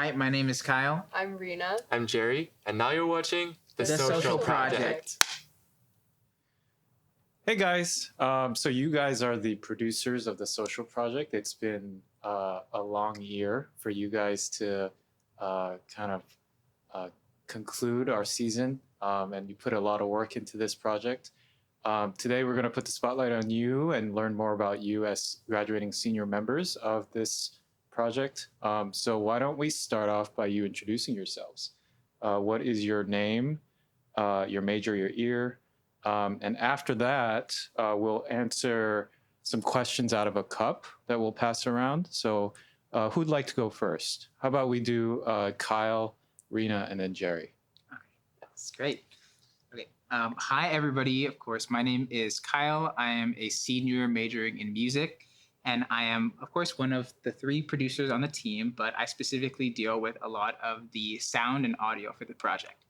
Hi, my name is Kyle. I'm Rena. I'm Jerry, and now you're watching The Social Project. Hey guys, so you guys are the producers of the Social Project. It's been a long year for you guys to conclude our season, and you put a lot of work into this project. Today we're going to put the spotlight on you and learn more about you as graduating senior members of this project. So why don't we start off by you introducing yourselves? What is your name, your major, your year? And after that, we'll answer some questions out of a cup that we'll pass around. So who'd like to go first? How about we do Kyle, Rena, and then Jerry? Okay, that's great. Okay, hi everybody. Of course, my name is Kyle. I am a senior majoring in music, and I am, of course, one of the 3 producers on the team, but I specifically deal with a lot of the sound and audio for the project.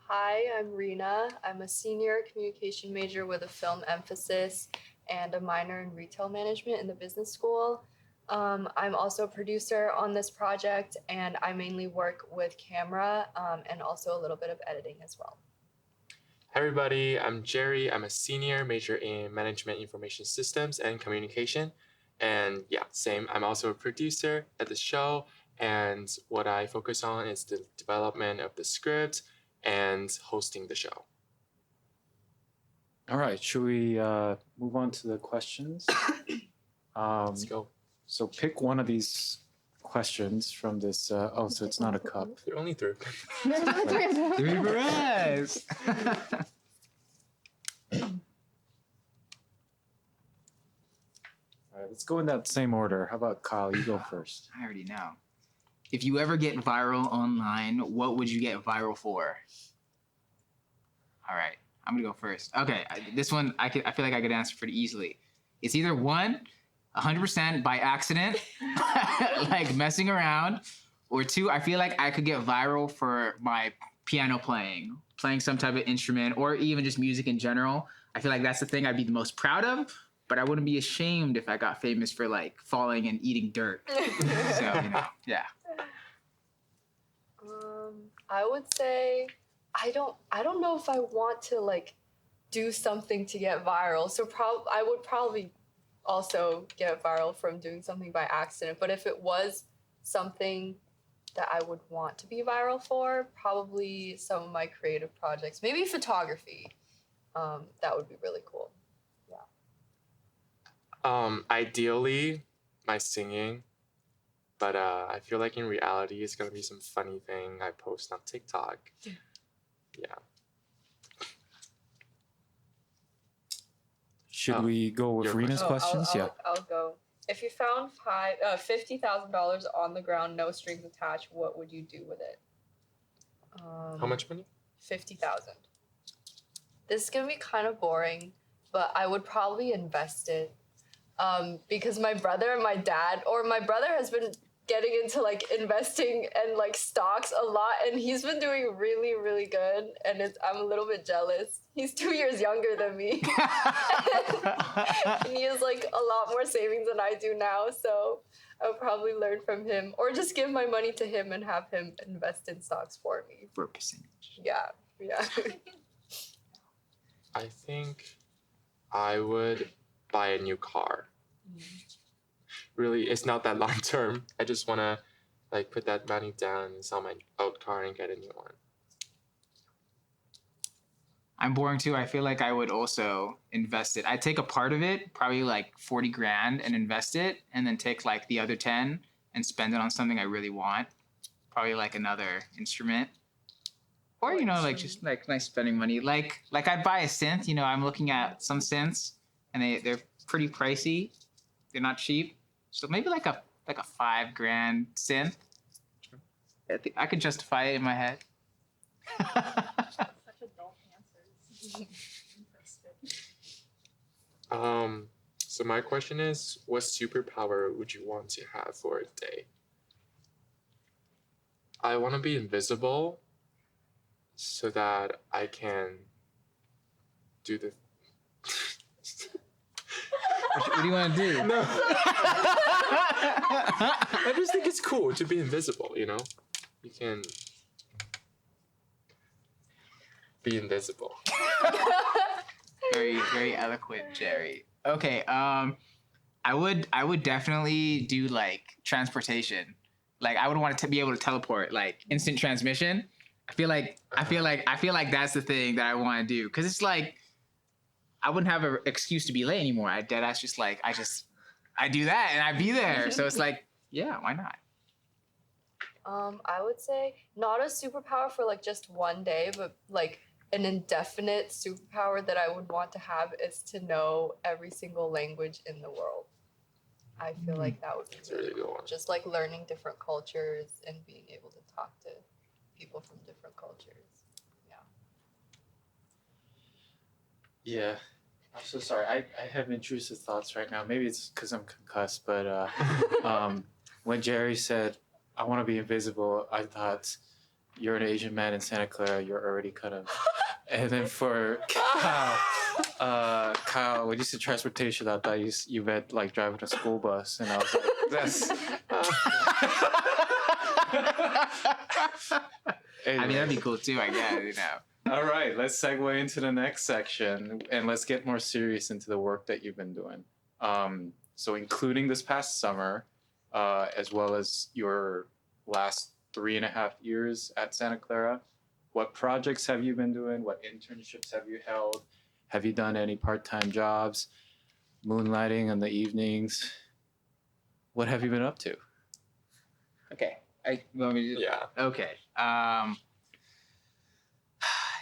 Hi, I'm Rena. I'm a senior communication major with a film emphasis and a minor in retail management in the business school. I'm also a producer on this project, and I mainly work with camera and also a little bit of editing as well. Hi everybody, I'm Jerry. I'm a senior major in management information systems and communication. And yeah, same. I'm also a producer at the show, and what I focus on is the development of the script and hosting the show. All right, should we move on to the questions? Let's go. So pick one of these questions from this. So it's not a cup. There are only 3. 3 for us. All right, let's go in that same order. How about Kyle? You go first. I already know. If you ever get viral online, what would you get viral for? All right, I'm gonna go first. Okay, this one I feel like I could answer pretty easily. It's either 100% by accident, like messing around, or 2, I feel like I could get viral for my piano playing some type of instrument, or even just music in general. I feel like that's the thing I'd be the most proud of, but I wouldn't be ashamed if I got famous for like falling and eating dirt. So, yeah. I would say I don't know if I want to like do something to get viral. So I would probably also get viral from doing something by accident. But if it was something that I would want to be viral for, probably some of my creative projects, maybe photography. That would be really cool. Yeah. Ideally, my singing. But I feel like in reality, it's going to be some funny thing I post on TikTok. Yeah. Should we go with Rena's questions? I'll go. If you found $50,000 on the ground, no strings attached, what would you do with it? How much money? 50,000. This is going to be kind of boring, but I would probably invest it. Because my brother and my dad, or my brother has been getting into like investing and like stocks a lot, and he's been doing really, really good, and I'm a little bit jealous. He's 2 years younger than me. And he has like a lot more savings than I do now, so I would probably learn from him, or just give my money to him and have him invest in stocks for me. For a percentage. Yeah. I think I would buy a new car. Really, it's not that long term. I just want to like put that money down and sell my old car and get a new one. I'm boring too. I feel like I would also invest it. I'd take a part of it, probably like 40 grand, and invest it, and then take like the other 10 and spend it on something I really want. Probably like another instrument. Or, like just like nice spending money. Like I'd buy a synth. I'm looking at some synths, and they're pretty pricey. They're not cheap. So maybe like a $5 grand synth. I could justify it in my head. Such adult answers. So my question is, what superpower would you want to have for a day? I want to be invisible so that I can do the What do you want to do? No. I just think it's cool to be invisible, you know? You can be invisible. Very, very eloquent, Jerry. Okay, I would definitely do like transportation. Like I would want to be able to teleport, like instant transmission. I feel like that's the thing that I want to do because it's like I wouldn't have an excuse to be late anymore. I do that and I'd be there. So it's like, yeah, why not? I would say not a superpower for like just one day, but like an indefinite superpower that I would want to have is to know every single language in the world. I feel like that would be It's a really good one. just like learning different cultures and being able to talk to people from different cultures. Yeah. I'm so sorry. I have intrusive thoughts right now. Maybe it's because I'm concussed, but when Jerry said, I want to be invisible, I thought, you're an Asian man in Santa Clara, you're already kind of... And then for Kyle, when you said transportation, I thought you meant like driving a school bus, and I was like, that's... I mean, that'd be cool too, I guess, you know. All right, let's segue into the next section and let's get more serious into the work that you've been doing. So including this past summer, as well as your last 3.5 years at Santa Clara, what projects have you been doing? What internships have you held? Have you done any part-time jobs, moonlighting in the evenings? What have you been up to? Okay. You want me to Yeah. Okay.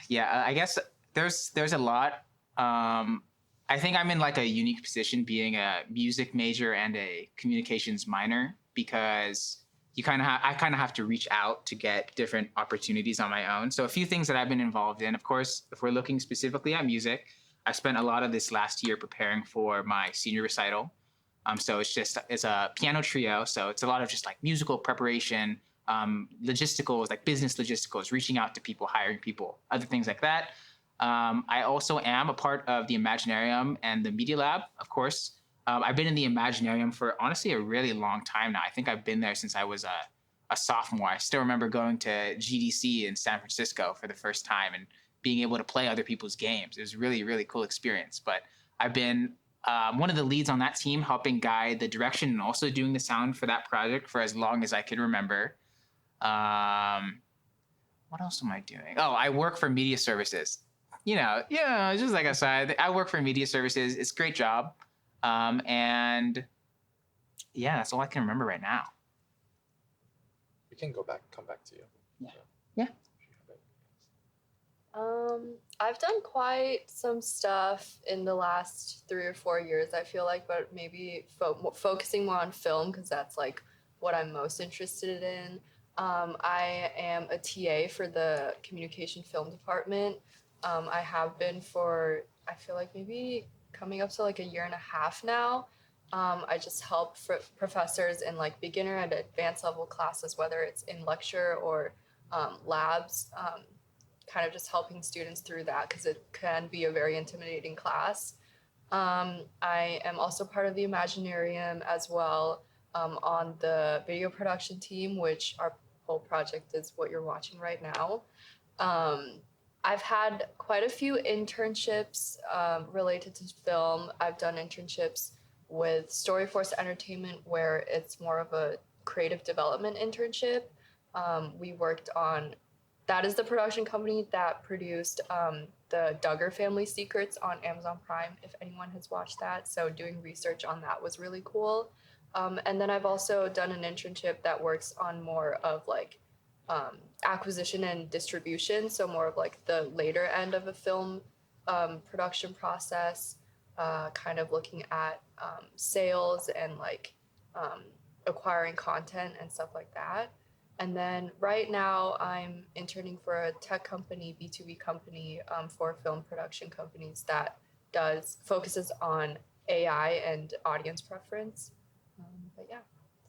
Yeah, I guess there's a lot. I think I'm in like a unique position being a music major and a communications minor because I kind of have to reach out to get different opportunities on my own. So a few things that I've been involved in, of course, if we're looking specifically at music, I spent a lot of this last year preparing for my senior recital. So it's a piano trio. So it's a lot of just like musical preparation, logisticals, like business logisticals, reaching out to people, hiring people, other things like that. I also am a part of the Imaginarium and the Media Lab, of course. I've been in the Imaginarium for honestly a really long time now. I think I've been there since I was a sophomore. I still remember going to GDC in San Francisco for the first time and being able to play other people's games. It was a really, really cool experience. But I've been one of the leads on that team, helping guide the direction and also doing the sound for that project for as long as I can remember. What else am I doing? Oh, I work for media services. It's just like a side. I work for media services. It's a great job. And yeah, that's all I can remember right now. We can come back to you. Yeah. I've done quite some stuff in the last 3 or 4 years, I feel like, but maybe focusing more on film because that's like what I'm most interested in. I am a TA for the communication film department. I have been for, I feel like maybe coming up to like 1.5 years now. I just help professors in like beginner and advanced level classes, whether it's in lecture or labs, kind of just helping students through that because it can be a very intimidating class. I am also part of the Imaginarium as well, on the video production team, which our whole project is what you're watching right now. I've had quite a few internships related to film. I've done internships with Storyforce Entertainment where it's more of a creative development internship. We worked on, that is the production company that produced the Duggar Family Secrets on Amazon Prime, if anyone has watched that. So doing research on that was really cool. And then I've also done an internship that works on more of like acquisition and distribution, so more of like the later end of a film production process, kind of looking at sales and like acquiring content and stuff like that. And then right now I'm interning for a tech company, B2B company, for film production companies that focuses on AI and audience preference. But yeah,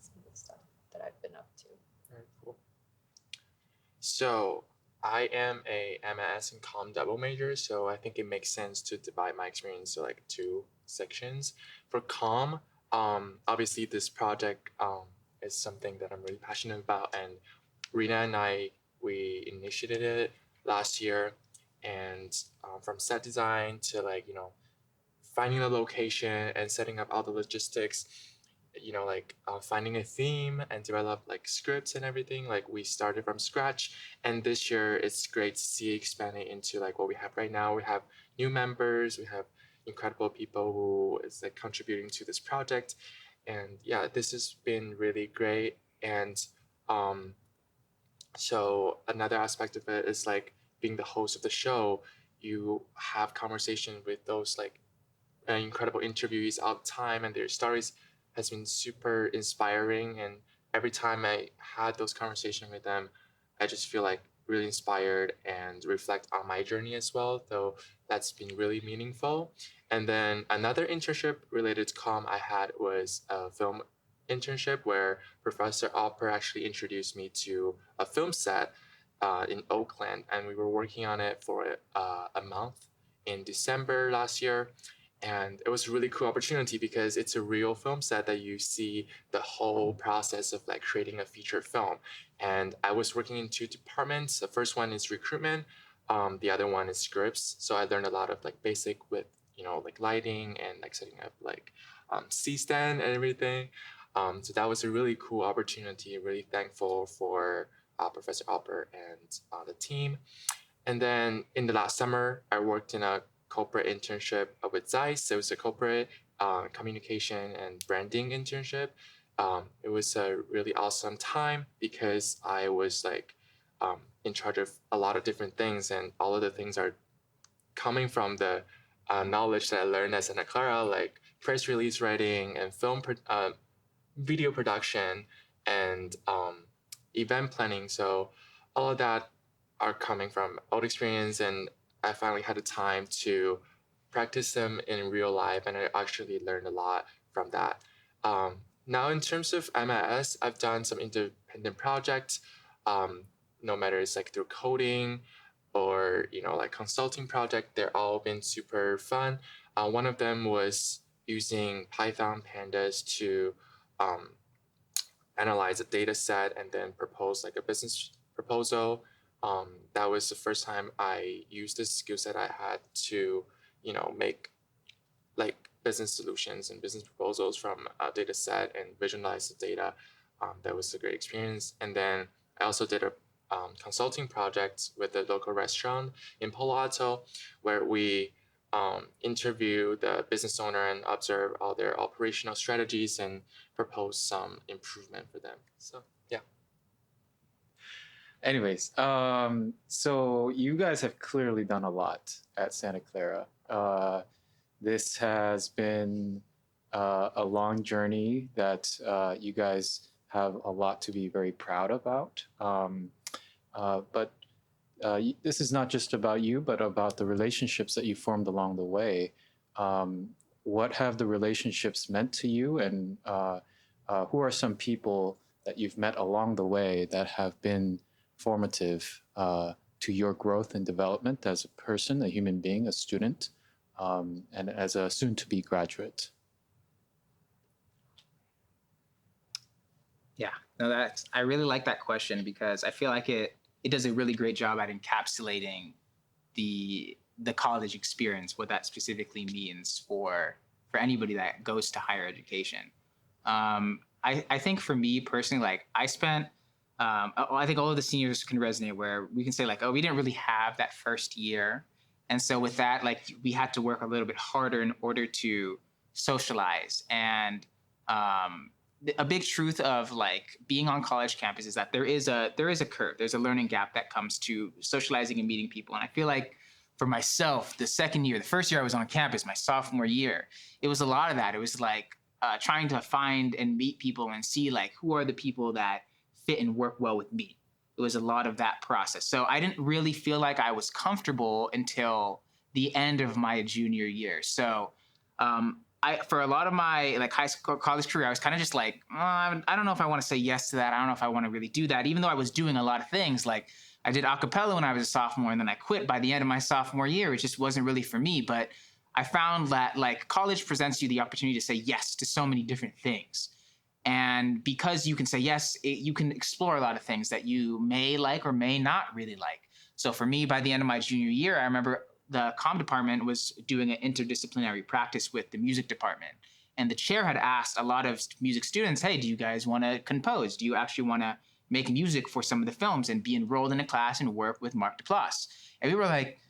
some of the stuff that I've been up to. Very cool. So I am a MS and Comm double major, so I think it makes sense to divide my experience to like two sections. For comm, obviously this project is something that I'm really passionate about, and Rena and I, we initiated it last year, and from set design to like finding a location and setting up all the logistics, finding a theme and develop like scripts and everything. Like we started from scratch, and this year it's great to see expanding into like what we have right now. We have new members, we have incredible people who is like contributing to this project, and yeah, this has been really great. And um, so another aspect of it is like being the host of the show. You have conversation with those like incredible interviewees all the time, and their stories has been super inspiring. And every time I had those conversations with them, I just feel like really inspired and reflect on my journey as well. So that's been really meaningful. And then another internship related to comm I had was a film internship where Professor Opper actually introduced me to a film set in Oakland, and we were working on it for a month in December last year. And it was a really cool opportunity because it's a real film set that you see the whole process of like creating a feature film. And I was working in two departments. The first one is recruitment. The other one is scripts. So I learned a lot of like basic with, like lighting and like setting up like C-stand and everything. So that was a really cool opportunity. Really thankful for Professor Alper and the team. And then in the last summer, I worked in a corporate internship with Zeiss. It was a corporate communication and branding internship. It was a really awesome time because I was like in charge of a lot of different things, and all of the things are coming from the knowledge that I learned at Santa Clara, like press release writing and video production and event planning. So all of that are coming from old experience, and I finally had the time to practice them in real life, and I actually learned a lot from that. Now, in terms of MIS, I've done some independent projects, no matter it's like through coding or like consulting project. They're all been super fun. One of them was using Python pandas to analyze a data set and then propose like a business proposal. That was the first time I used this skill set I had to, make like business solutions and business proposals from a data set and visualize the data. That was a great experience. And then I also did a consulting project with a local restaurant in Palo Alto, where we interview the business owner and observe all their operational strategies and propose some improvement for them. So yeah. Anyways, so you guys have clearly done a lot at Santa Clara. This has been a long journey that you guys have a lot to be very proud about. But this is not just about you, but about the relationships that you formed along the way. What have the relationships meant to you, and who are some people that you've met along the way that have been formative to your growth and development as a person, a human being, a student, and as a soon-to-be graduate? Yeah, no, I really like that question because I feel like it does a really great job at encapsulating the college experience, what that specifically means for anybody that goes to higher education. I think for me personally, like I spent, I think all of the seniors can resonate where we can say like, oh, we didn't really have that first year. And so with that, like we had to work a little bit harder in order to socialize. And a big truth of like being on college campus is that there is a curve. There's a learning gap that comes to socializing and meeting people. And I feel like for myself, the first year I was on campus, my sophomore year, it was a lot of that. It was like trying to find and meet people and see like who are the people that fit and work well with me. It was a lot of that process. So I didn't really feel like I was comfortable until the end of my junior year. So for a lot of my like high school, college career, I was kind of just like, I don't know if I want to say yes to that. I don't know if I want to really do that, even though I was doing a lot of things. Like I did a cappella when I was a sophomore, and then I quit by the end of my sophomore year. It just wasn't really for me. But I found that like college presents you the opportunity to say yes to so many different things. And because you can say yes, you can explore a lot of things that you may like or may not really like. So for me, by the end of my junior year, I remember the comm department was doing an interdisciplinary practice with the music department. And the chair had asked a lot of music students, hey, do you guys want to compose? Do you actually want to make music for some of the films and be enrolled in a class and work with Mark Duplass? And we were like,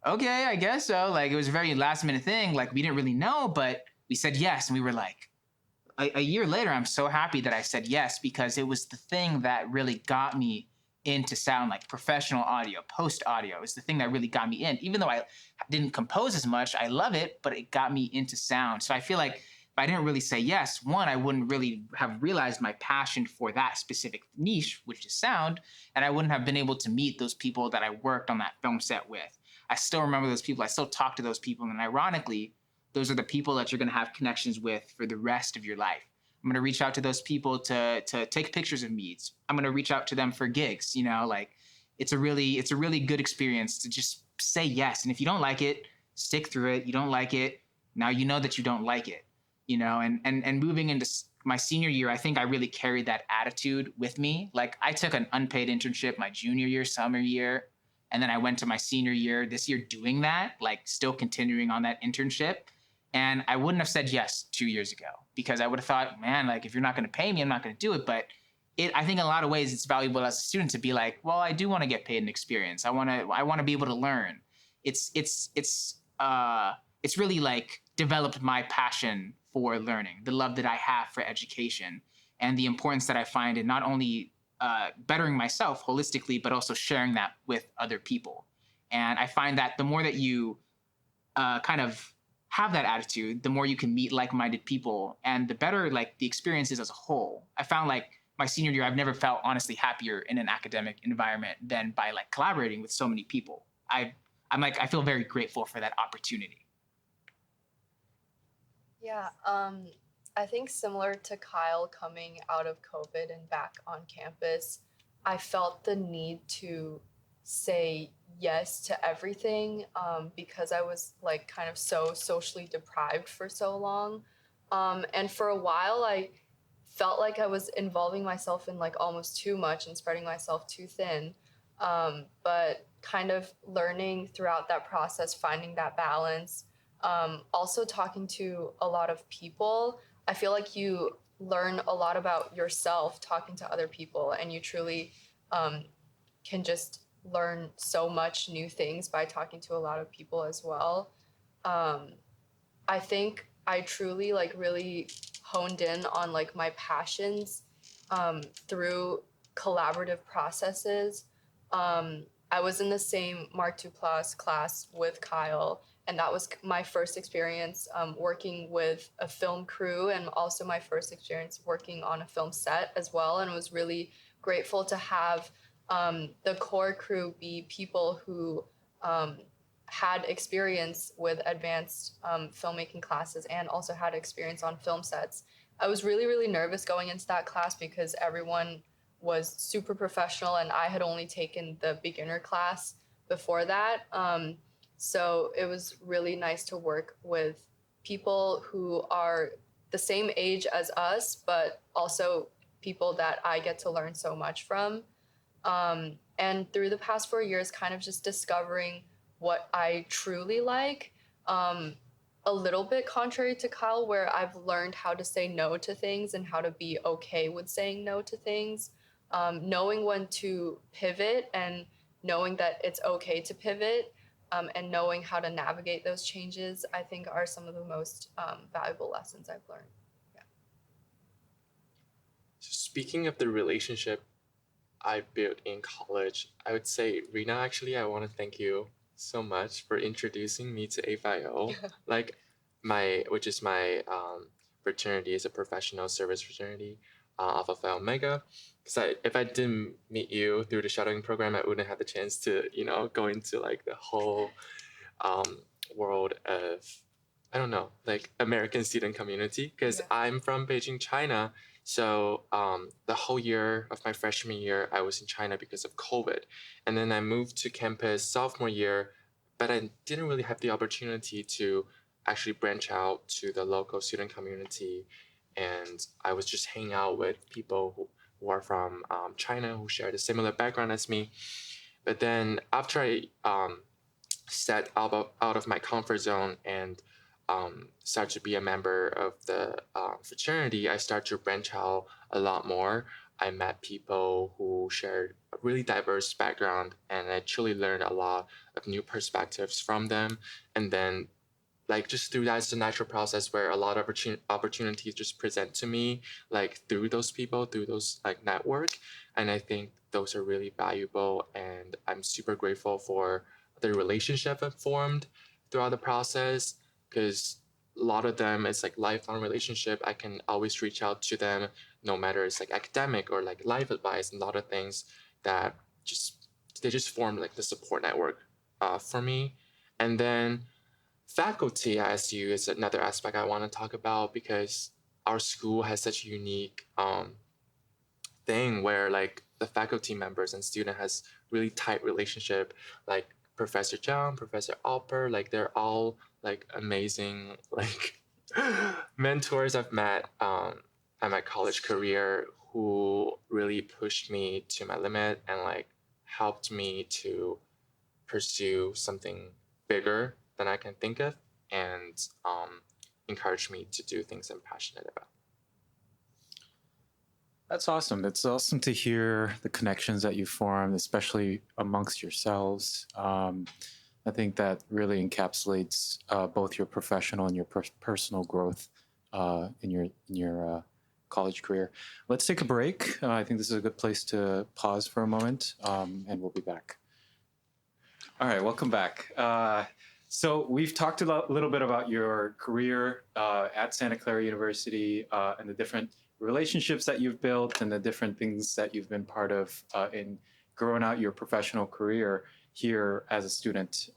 okay, I guess so. Like, it was a very last minute thing. Like, we didn't really know, but we said yes. And we were like, a year later, I'm so happy that I said yes, because it was the thing that really got me into sound, like professional audio, post audio. It's the thing that really got me in. Even though I didn't compose as much, I love it, but it got me into sound. So I feel like if I didn't really say yes, one, I wouldn't really have realized my passion for that specific niche, which is sound, and I wouldn't have been able to meet those people that I worked on that film set with. I still remember those people. I still talk to those people, and ironically, those are the people that you're going to have connections with for the rest of your life. I'm going to reach out to those people to take pictures of me. I'm going to reach out to them for gigs. You know, like it's a really good experience to just say yes. And if you don't like it, stick through it. You don't like it, now you know that you don't like it. You know, and moving into my senior year, I think I really carried that attitude with me. Like I took an unpaid internship my junior year, summer year, and then I went to my senior year this year doing that, like still continuing on that internship. And I wouldn't have said yes 2 years ago, because I would have thought, man, like if you're not going to pay me, I'm not going to do it. But I think in a lot of ways it's valuable as a student to be like, well, I do want to get paid an experience. I want to be able to learn. It's really like developed my passion for learning, the love that I have for education, and the importance that I find in not only bettering myself holistically, but also sharing that with other people. And I find that the more that you kind of have that attitude, the more you can meet like-minded people, and the better like the experience is as a whole. I found like my senior year, I've never felt honestly happier in an academic environment than by like collaborating with so many people. I feel very grateful for that opportunity. Yeah, I think similar to Kyle coming out of COVID and back on campus, I felt the need to say yes to everything because I was like kind of so socially deprived for so long. And for a while, I felt like I was involving myself in like almost too much and spreading myself too thin. But kind of learning throughout that process, finding that balance, also talking to a lot of people. I feel like you learn a lot about yourself talking to other people, and you truly can just learn so much new things by talking to a lot of people as well. I think I truly like really honed in on like my passions through collaborative processes. I was in the same Mark Duplass class with Kyle, and that was my first experience working with a film crew, and also my first experience working on a film set as well. And I was really grateful to have the core crew be people who had experience with advanced filmmaking classes and also had experience on film sets. I was really, really nervous going into that class because everyone was super professional, and I had only taken the beginner class before that. So it was really nice to work with people who are the same age as us, but also people that I get to learn so much from. And through the past 4 years, kind of just discovering what I truly like, a little bit contrary to Kyle, where I've learned how to say no to things and how to be okay with saying no to things, knowing when to pivot and knowing that it's okay to pivot, and knowing how to navigate those changes, I think are some of the most valuable lessons I've learned. Yeah. So speaking of the relationship I built in college, I would say, Rena, actually, I want to thank you so much for introducing me to A5O. Like which is my fraternity, is a professional service fraternity, Alpha Phi Omega. Because if I didn't meet you through the shadowing program, I wouldn't have the chance to, go into like the whole world of, I don't know, like American student community. Because I'm from Beijing, China. So the whole year of my freshman year, I was in China because of COVID. And then I moved to campus sophomore year, but I didn't really have the opportunity to actually branch out to the local student community, and I was just hanging out with people who are from China who shared a similar background as me. But then after I stepped out of my comfort zone and start to be a member of the fraternity, I start to branch out a lot more. I met people who shared a really diverse background, and I truly learned a lot of new perspectives from them. And then, like, just through that, it's a natural process where a lot of opportunities just present to me, like through those people, through those like network. And I think those are really valuable, and I'm super grateful for the relationship I've formed throughout the process, because a lot of them it's like lifelong relationship. I can always reach out to them, no matter it's like academic or like life advice, and a lot of things that they just form like the support network for me. And then faculty at SCU is another aspect I want to talk about, because our school has such a unique thing where like the faculty members and student has really tight relationship. Like Professor Zhang, Professor Alper, like they're all like amazing like mentors I've met at my college career, who really pushed me to my limit and like helped me to pursue something bigger than I can think of, and encouraged me to do things I'm passionate about. That's awesome. It's awesome to hear the connections that you formed, especially amongst yourselves. I think that really encapsulates both your professional and your personal growth in your college career. Let's take a break. I think this is a good place to pause for a moment, and we'll be back. All right, welcome back. So we've talked a little bit about your career at Santa Clara University and the different relationships that you've built and the different things that you've been part of in growing out your professional career here as a student.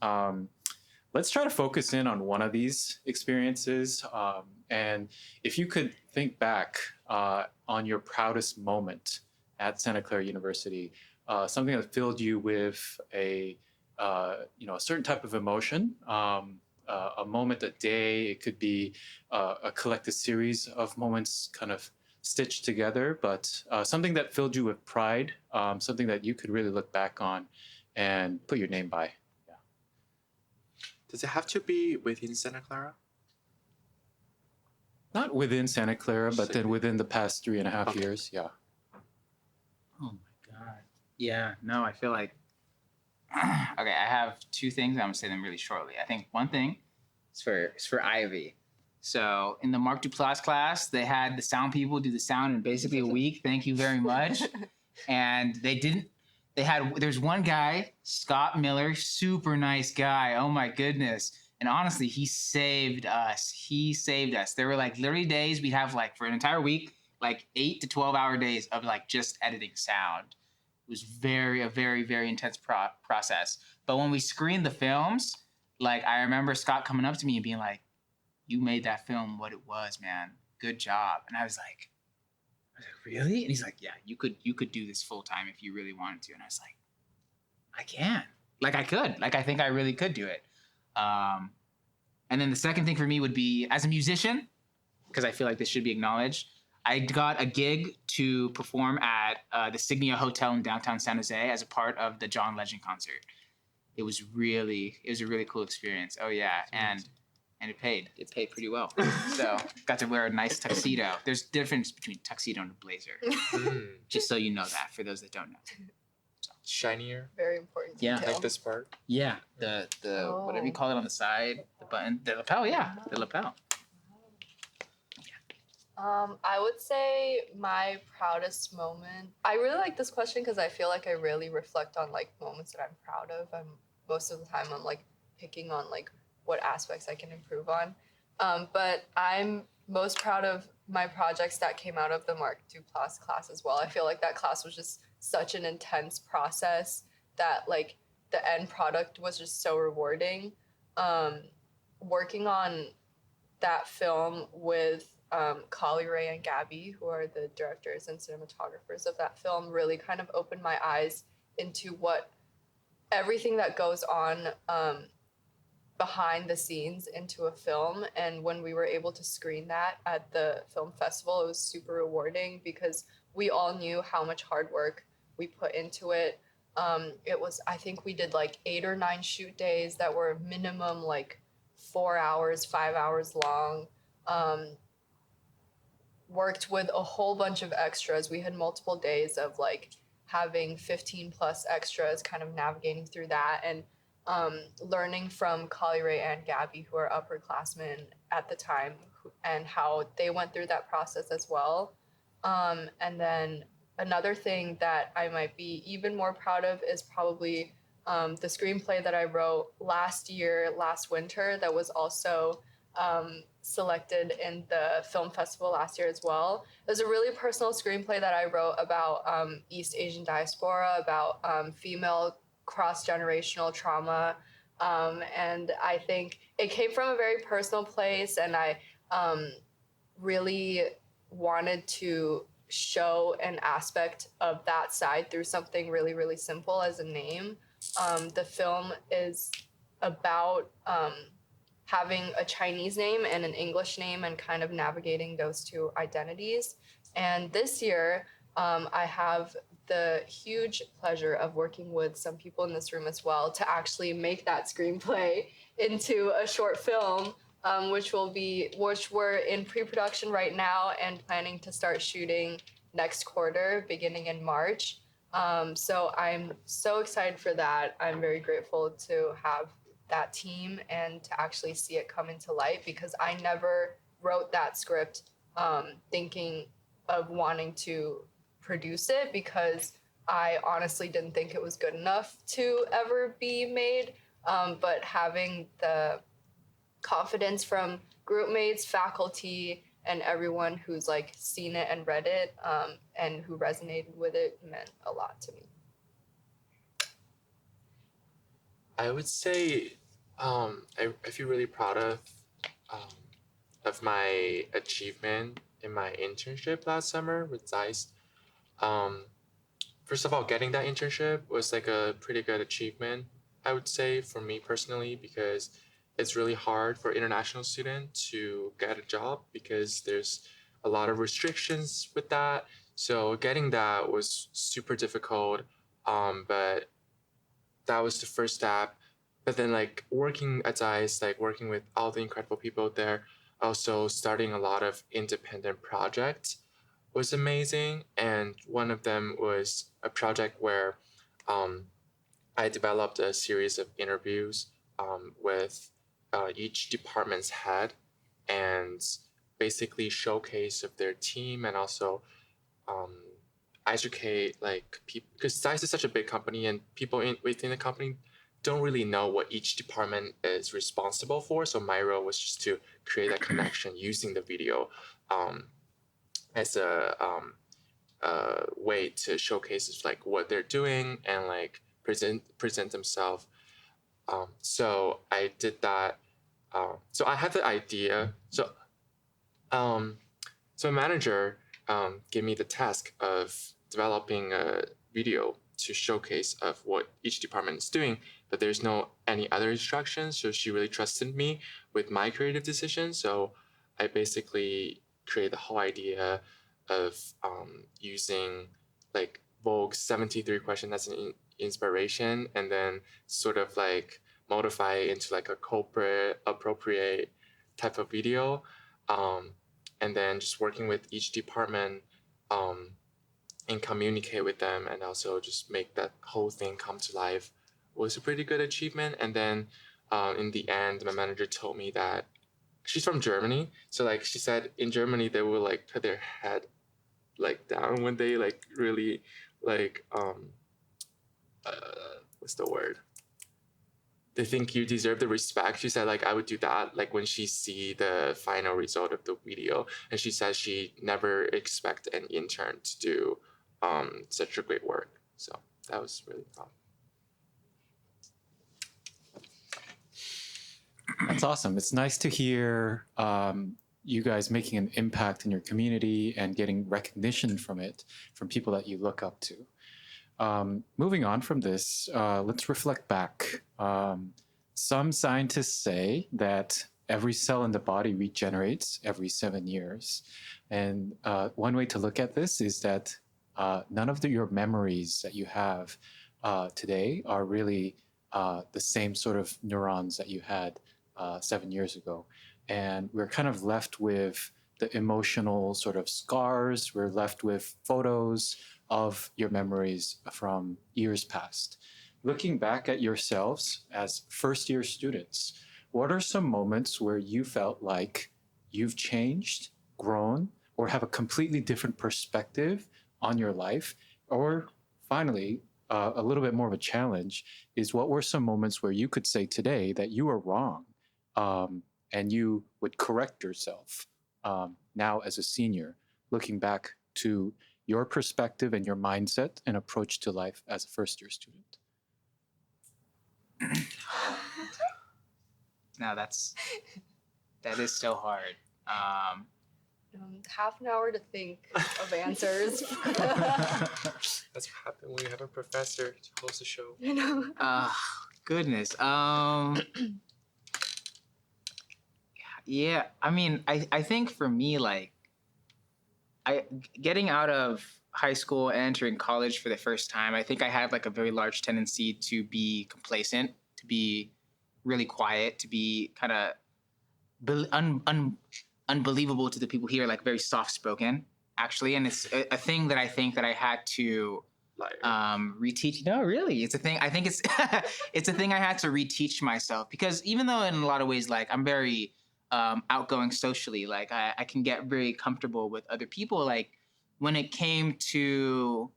Let's try to focus in on one of these experiences. And if you could think back on your proudest moment at Santa Clara University, something that filled you with a certain type of emotion, a moment, a day, it could be a collective series of moments kind of stitched together, but something that filled you with pride, something that you could really look back on and put your name by. Yeah. Does it have to be within Santa Clara? Not within Santa Clara, but then within the past 3.5 years. Yeah. Oh my God. Yeah, no, I feel like, okay, I have two things. I'm gonna say them really shortly. I think one thing is for Ivy. So in the Mark Duplass class, they had the sound people do the sound in basically a week. Thank you very much. And there's one guy, Scott Miller, super nice guy. Oh my goodness. And honestly, he saved us. There were like literally days we'd have like for an entire week, like 8 to 12-hour days of like just editing sound. It was a very, very intense process. But when we screened the films, like I remember Scott coming up to me and being like, "You made that film what it was, man. Good job." And I was like, "Really?" And he's like, "Yeah, you could do this full time if you really wanted to." And I was like, "I can. Like I could. Like I think I really could do it." And then the second thing for me would be as a musician, because I feel like this should be acknowledged. I got a gig to perform at the Signia Hotel in downtown San Jose as a part of the John Legend concert. It was a really cool experience. Oh yeah, and it paid. It paid pretty well. So got to wear a nice tuxedo. There's a difference between tuxedo and a blazer. Just so you know that, for those that don't know. Shinier. Very important Yeah. detail. Like this part. Yeah, the whatever you call it on the side, the button, the lapel. Yeah, the lapel. I would say my proudest moment. I really like this question because I feel like I really reflect on like moments that I'm proud of. Most of the time I'm like picking on like what aspects I can improve on. But I'm most proud of my projects that came out of the Mark Duplass class as well. I feel like that class was just such an intense process that like the end product was just so rewarding. Working on that film with Kali Ray and Gabby, who are the directors and cinematographers of that film, really kind of opened my eyes into what everything that goes on behind the scenes into a film. And when we were able to screen that at the film festival, it was super rewarding because we all knew how much hard work we put into it. I think we did like 8 or 9 shoot days that were minimum like 4 hours, 5 hours long. Worked with a whole bunch of extras. We had multiple days of like having 15 plus extras, kind of navigating through that, and learning from Kali Ray and Gabby, who are upperclassmen at the time, and how they went through that process as well. And then another thing that I might be even more proud of is probably the screenplay that I wrote last winter, that was also selected in the film festival last year as well. It was a really personal screenplay that I wrote about East Asian diaspora, about female cross-generational trauma. And I think it came from a very personal place, and I really wanted to show an aspect of that side through something really, really simple as a name. The film is about having a Chinese name and an English name and kind of navigating those two identities. And this year, I have the huge pleasure of working with some people in this room as well to actually make that screenplay into a short film, which we're in pre-production right now and planning to start shooting next quarter, beginning in March. So I'm so excited for that. I'm very grateful to have that team and to actually see it come into light, because I never wrote that script thinking of wanting to produce it, because I honestly didn't think it was good enough to ever be made. But having the confidence from group mates, faculty, and everyone who's like seen it and read it and who resonated with it meant a lot to me. I would say I feel really proud of my achievement in my internship last summer with Zeiss. First of all, getting that internship was like a pretty good achievement, I would say, for me personally, because it's really hard for international students to get a job because there's a lot of restrictions with that. So getting that was super difficult, but that was the first step. But then like working at Zeiss, like working with all the incredible people there, also starting a lot of independent projects was amazing. And one of them was a project where I developed a series of interviews with each department's head, and basically showcase of their team, and also educate like people, because Zeiss is such a big company and people within the company don't really know what each department is responsible for. So my role was just to create that connection using the video as a way to showcase like what they're doing and like present themselves. So I did that. So I had the idea. So a manager gave me the task of developing a video to showcase of what each department is doing, but there's no any other instructions. So she really trusted me with my creative decisions. So I basically created the whole idea of using like Vogue's 73 question as an inspiration, and then sort of like modify it into like a corporate appropriate type of video. And then just working with each department and communicate with them, and also just make that whole thing come to life was a pretty good achievement. And then in the end, my manager told me that she's from Germany. So like she said in Germany, they will like put their head like down when they like really like, what's the word? They think you deserve the respect. She said like I would do that like when she see the final result of the video, and she said she never expect an intern to do such a great work. So that was really fun. That's awesome. It's nice to hear you guys making an impact in your community and getting recognition from it from people that you look up to. Moving on from this, let's reflect back. some scientists say that every cell in the body regenerates every 7 years. And one way to look at this is that none of your memories that you have today are really the same sort of neurons that you had 7 years ago. And we're kind of left with the emotional sort of scars. We're left with photos of your memories from years past. Looking back at yourselves as first-year students, what are some moments where you felt like you've changed, grown, or have a completely different perspective on your life? Or finally, a little bit more of a challenge is, what were some moments where you could say today that you were wrong, and you would correct yourself now as a senior, looking back to your perspective and your mindset and approach to life as a first-year student? No, that is so hard. Half an hour to think of answers. That's what happened when you have a professor to host a show. You know? Goodness. Yeah, I mean, I think for me, like, getting out of high school and entering college for the first time, I think I had like a very large tendency to be complacent, to be really quiet, to be kind of unbelievable to the people here, like very soft spoken, actually. And it's a thing that I think that I had to reteach. No, really, it's a thing. I think it's it's a thing I had to reteach myself, because even though in a lot of ways, like, I'm very outgoing socially, like I can get very comfortable with other people, like when it came to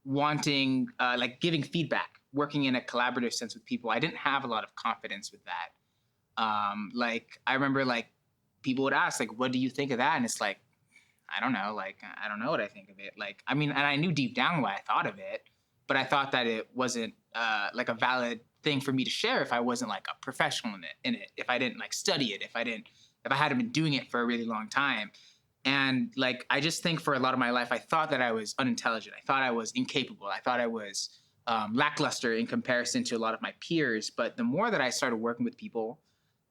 wanting like giving feedback, working in a collaborative sense with people, I didn't have a lot of confidence with that. Like, I remember, like, people would ask, like, what do you think of that? And it's like, I don't know, like, I don't know what I think of it. Like, I mean, and I knew deep down what I thought of it, but I thought that it wasn't like a valid thing for me to share if I wasn't like a professional in it, if I didn't like study it, if I hadn't been doing it for a really long time. And like, I just think for a lot of my life, I thought that I was unintelligent. I thought I was incapable. I thought I was lackluster in comparison to a lot of my peers. But the more that I started working with people,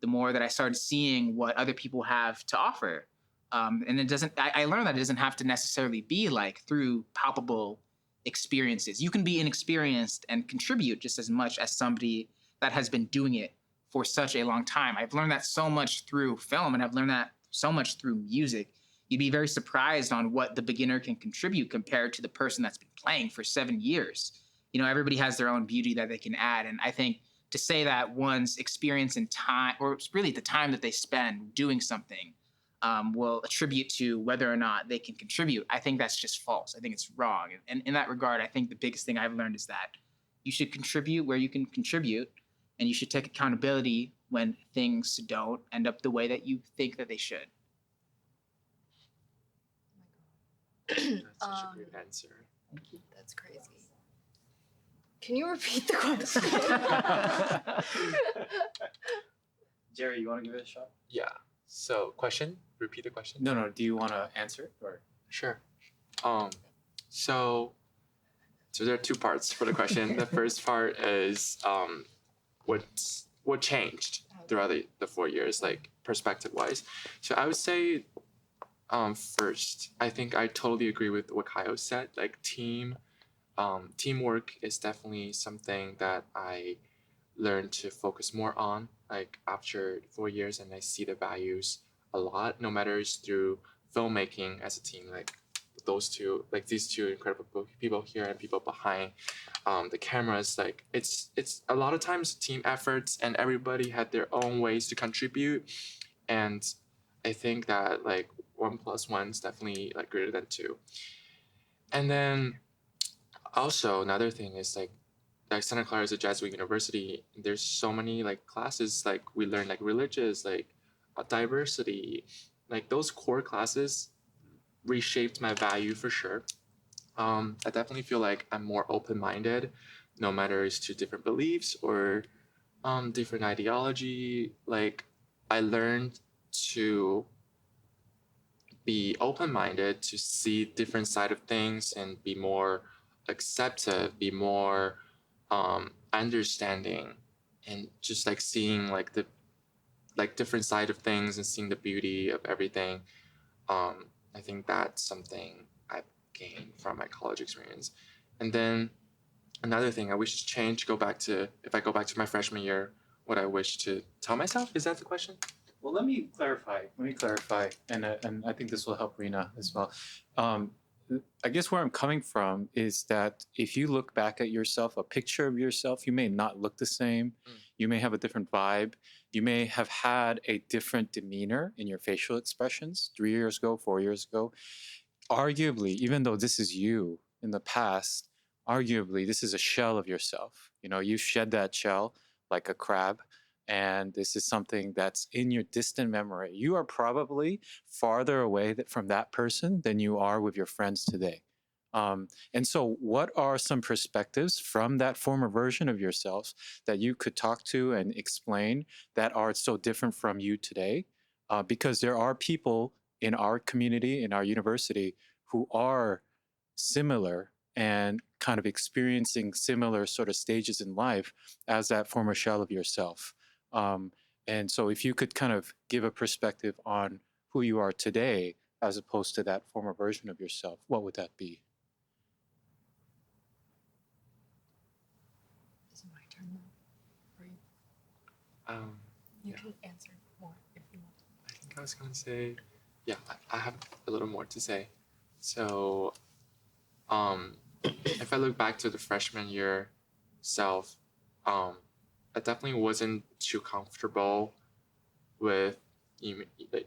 the more that I started seeing what other people have to offer. And I learned that it doesn't have to necessarily be like through palpable experiences. You can be inexperienced and contribute just as much as somebody that has been doing it for such a long time. I've learned that so much through film, and I've learned that so much through music. You'd be very surprised on what the beginner can contribute compared to the person that's been playing for 7 years. You know, everybody has their own beauty that they can add. And I think to say that one's experience and time, or really the time that they spend doing something, will attribute to whether or not they can contribute, I think that's just false. I think it's wrong. And in that regard, I think the biggest thing I've learned is that you should contribute where you can contribute, and you should take accountability when things don't end up the way that you think that they should. That's such a great answer. That's crazy. Can you repeat the question? Jerry, you want to give it a shot? Yeah. So, question? Repeat the question. No. Do you want to answer it, or? Sure. So there are two parts for the question. The first part is what changed throughout the 4 years, like perspective wise. So I would say first, I think I totally agree with what Kyle said. Like teamwork is definitely something that I learned to focus more on, like after 4 years, and I see the values a lot, no matter it's through filmmaking as a team, like these two incredible people here and people behind the cameras. Like it's a lot of times team efforts, and everybody had their own ways to contribute, and I think that like 1 + 1 is definitely like greater than 2. And then also another thing is like Santa Clara is a Jesuit university. There's so many like classes, like we learn like religious, like diversity, like those core classes reshaped my value for sure. I definitely feel like I'm more open-minded, no matter it's to different beliefs or different ideology. Like I learned to be open-minded, to see different side of things and be more acceptive, be more understanding and just like seeing like the like different side of things and seeing the beauty of everything. I think that's something I've gained from my college experience. And then another thing I wish to change, go back to if I go back to my freshman year, what I wish to tell myself. Is that the question? Well, let me clarify. And I think this will help Rena as well. I guess where I'm coming from is that if you look back at yourself, a picture of yourself, you may not look the same. You may have a different vibe. You may have had a different demeanor in your facial expressions 3 years ago, 4 years ago. Arguably, even though this is you in the past, arguably this is a shell of yourself. You know, you shed that shell like a crab, and this is something that's in your distant memory. You are probably farther away from that person than you are with your friends today. And so, what are some perspectives from that former version of yourself that you could talk to and explain that are so different from you today? Because there are people in our community, in our university, who are similar and kind of experiencing similar sort of stages in life as that former shell of yourself. And so, if you could kind of give a perspective on who you are today as opposed to that former version of yourself, what would that be? Is it my turn now? Or you, Yeah. can answer more if you want. I think I was going to say, yeah, I have a little more to say. So, if I look back to the freshman year self, I definitely wasn't too comfortable with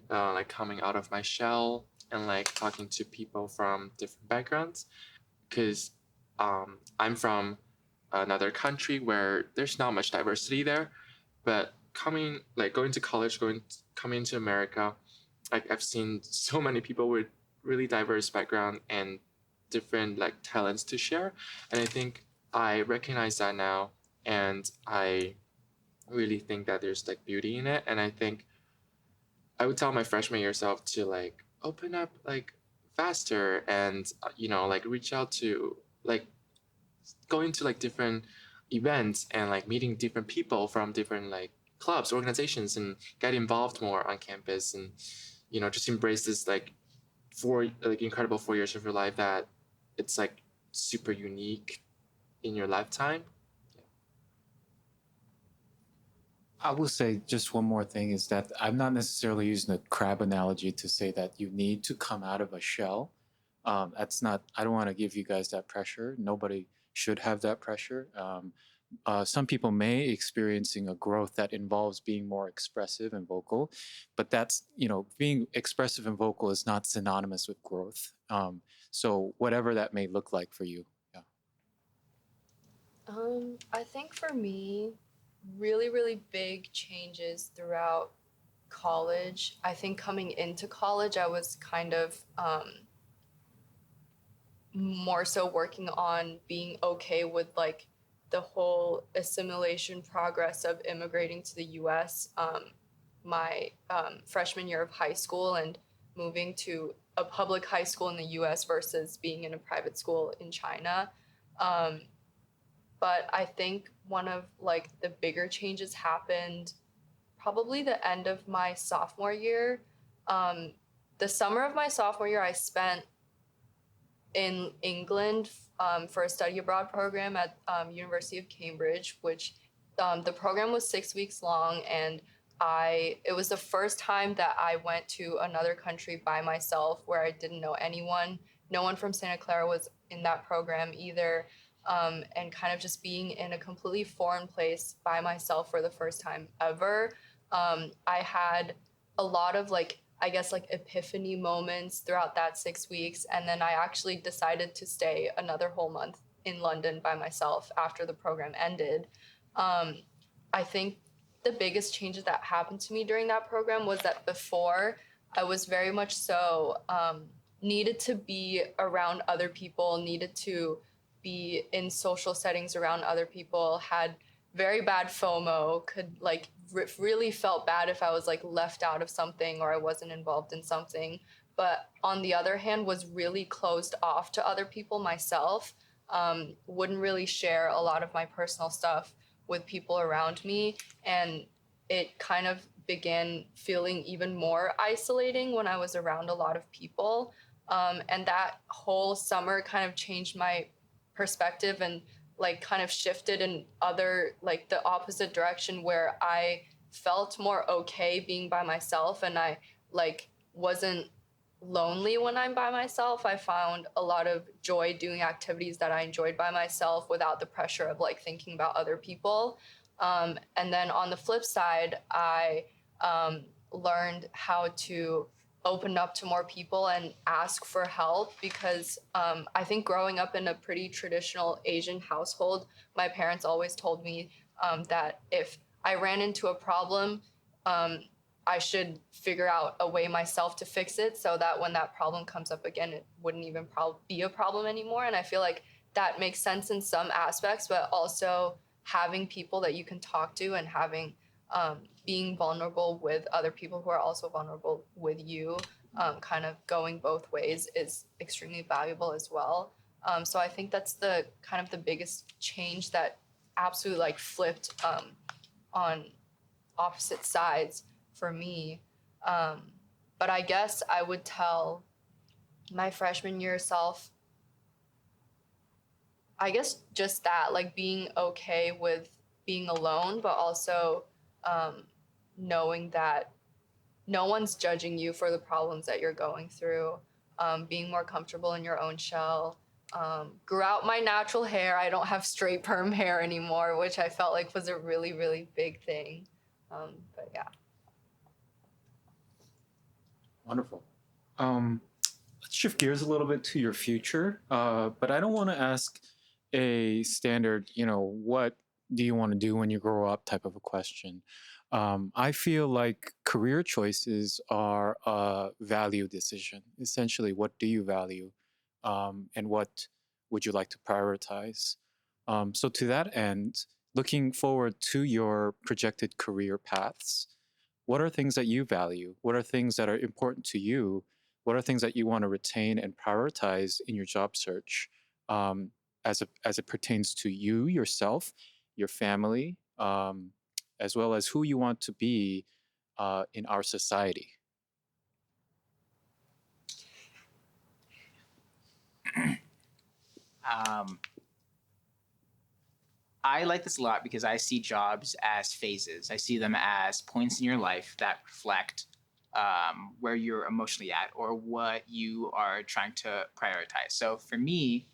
like coming out of my shell and like talking to people from different backgrounds, because I'm from another country where there's not much diversity there, but going to college, coming to America, like I've seen so many people with really diverse background and different like talents to share, and I think I recognize that now, and I really think that there's like beauty in it, and I think I would tell my freshman year self to like open up like faster and like reach out to like going to like different events and like meeting different people from different like clubs, organizations, and get involved more on campus, and just embrace this like incredible 4 years of your life that it's like super unique in your lifetime. I will say just one more thing is that I'm not necessarily using the crab analogy to say that you need to come out of a shell. That's not, I don't want to give you guys that pressure. Nobody should have that pressure. Some people may experiencing a growth that involves being more expressive and vocal, but that's, being expressive and vocal is not synonymous with growth. So whatever that may look like for you. Yeah. I think for me, really, really big changes throughout college. I think coming into college, I was kind of more so working on being okay with like the whole assimilation progress of immigrating to the US my freshman year of high school and moving to a public high school in the US versus being in a private school in China. But I think one of like the bigger changes happened probably the end of my sophomore year. The summer of my sophomore year, I spent in England for a study abroad program at University of Cambridge, which the program was 6 weeks long, and it was the first time that I went to another country by myself where I didn't know anyone. No one from Santa Clara was in that program either. And kind of just being in a completely foreign place by myself for the first time ever. I had a lot of like, I guess like epiphany moments throughout that 6 weeks. And then I actually decided to stay another whole month in London by myself after the program ended. I think the biggest changes that happened to me during that program was that before I was very much so needed to be around other people, needed to be in social settings around other people, had very bad FOMO, could like really felt bad if I was like left out of something or I wasn't involved in something. But on the other hand, was really closed off to other people myself, wouldn't really share a lot of my personal stuff with people around me, and it kind of began feeling even more isolating when I was around a lot of people. And that whole summer kind of changed my perspective and like kind of shifted in other, like the opposite direction, where I felt more okay being by myself, and I like wasn't lonely when I'm by myself. I found a lot of joy doing activities that I enjoyed by myself without the pressure of like thinking about other people. And then on the flip side, I learned how to open up to more people and ask for help, because I think growing up in a pretty traditional Asian household, my parents always told me that if I ran into a problem, I should figure out a way myself to fix it, so that when that problem comes up again, it wouldn't even be a problem anymore. And I feel like that makes sense in some aspects, but also having people that you can talk to and having being vulnerable with other people who are also vulnerable with you, kind of going both ways, is extremely valuable as well. So I think that's the kind of the biggest change that absolutely like flipped on opposite sides for me. But I guess I would tell my freshman year self, I guess just that, like being okay with being alone, but also knowing that no one's judging you for the problems that you're going through, being more comfortable in your own shell. Grew out my natural hair. I don't have straight perm hair anymore, which I felt like was a really, really big thing. But yeah. Wonderful. Let's shift gears a little bit to your future, but I don't want to ask a standard, what do you want to do when you grow up type of a question. I feel like career choices are a value decision. Essentially, what do you value, and what would you like to prioritize? So to that end, looking forward to your projected career paths, what are things that you value? What are things that are important to you? What are things that you want to retain and prioritize in your job search, as it pertains to you, yourself, your family, as well as who you want to be in our society? I like this a lot because I see jobs as phases. I see them as points in your life that reflect where you're emotionally at or what you are trying to prioritize. So for me,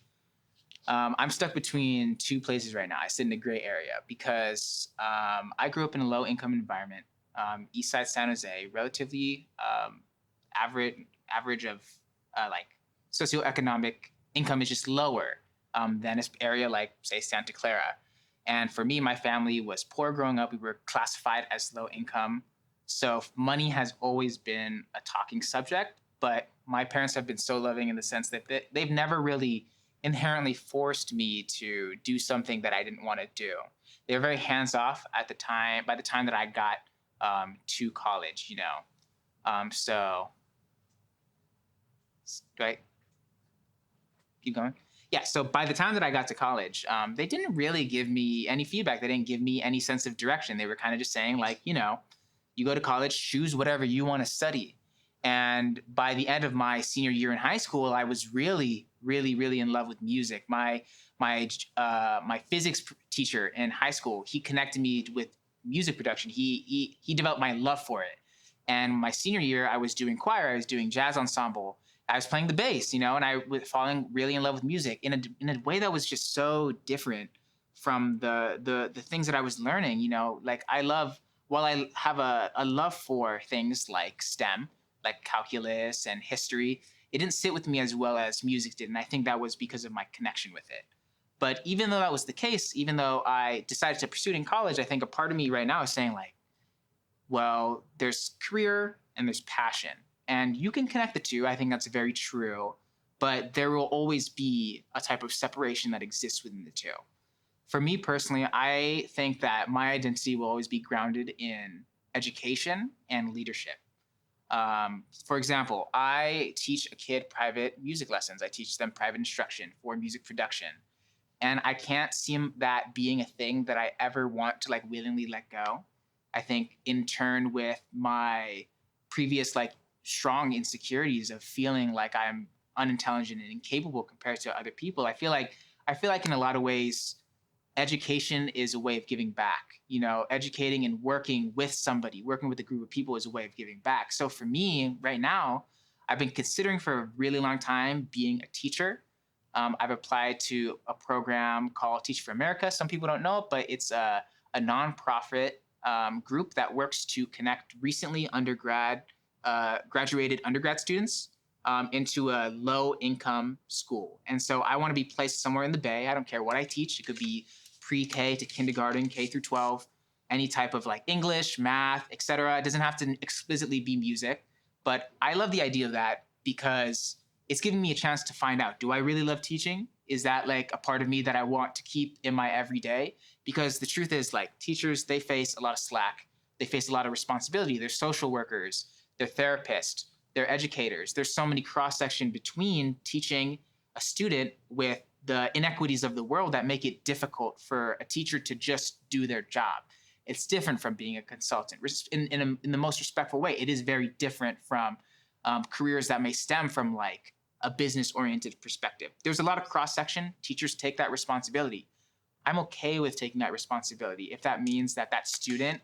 I'm stuck between two places right now. I sit in a gray area because I grew up in a low income environment, East Side San Jose, relatively average of like socioeconomic income is just lower than an area like say Santa Clara. And for me, my family was poor growing up. We were classified as low income. So money has always been a talking subject, but my parents have been so loving in the sense that they've never really inherently forced me to do something that I didn't want to do. They were very hands off at the time. By the time that I got to college, so do I keep going? Yeah. So by the time that I got to college, they didn't really give me any feedback. They didn't give me any sense of direction. They were kind of just saying like, you go to college, choose whatever you want to study. And by the end of my senior year in high school, I was really, really, really in love with music. My physics teacher in high school, he connected me with music production. He developed my love for it. And my senior year, I was doing choir. I was doing jazz ensemble. I was playing the bass, and I was falling really in love with music in a way that was just so different from the things that I was learning. Like while I have a love for things like STEM, like calculus and history, it didn't sit with me as well as music did. And I think that was because of my connection with it. But even though that was the case, even though I decided to pursue it in college, I think a part of me right now is saying like, well, there's career and there's passion. And you can connect the two. I think that's very true. But there will always be a type of separation that exists within the two. For me personally, I think that my identity will always be grounded in education and leadership. For example, I teach a kid private music lessons. I teach them private instruction for music production. And I can't see that being a thing that I ever want to like willingly let go. I think in turn with my previous like strong insecurities of feeling like I'm unintelligent and incapable compared to other people, I feel like in a lot of ways education is a way of giving back. You know, educating and working with somebody, working with a group of people is a way of giving back. So for me right now, I've been considering for a really long time being a teacher. I've applied to a program called Teach for America. Some people don't know it, but it's a nonprofit group that works to connect recently graduated undergrad students into a low income school. And so I want to be placed somewhere in the Bay. I don't care what I teach. It could be pre-K to kindergarten, K through 12, any type of like English, math, etc. It doesn't have to explicitly be music, but I love the idea of that because it's giving me a chance to find out, do I really love teaching? Is that like a part of me that I want to keep in my everyday? Because the truth is like teachers, they face a lot of slack. They face a lot of responsibility. They're social workers, they're therapists, they're educators. There's so many cross-section between teaching a student with the inequities of the world that make it difficult for a teacher to just do their job. It's different from being a consultant. In the most respectful way, it is very different from careers that may stem from like a business-oriented perspective. There's a lot of cross-section. Teachers take that responsibility. I'm okay with taking that responsibility if that means that that student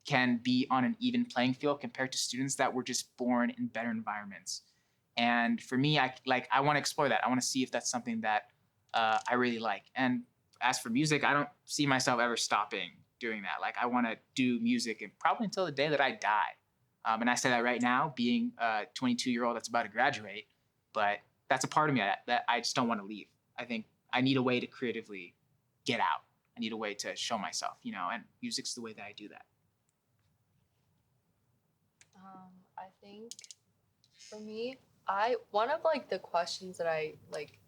can be on an even playing field compared to students that were just born in better environments. And for me, I want to explore that. I want to see if that's something that I really like. And as for music, I don't see myself ever stopping doing that. Like I want to do music and probably until the day that I die. And I say that right now, being a 22-year-old that's about to graduate, but that's a part of me that I just don't want to leave. I think I need a way to creatively get out. I need a way to show myself, you know, and music's the way that I do that. I think for me, one of like the questions that I like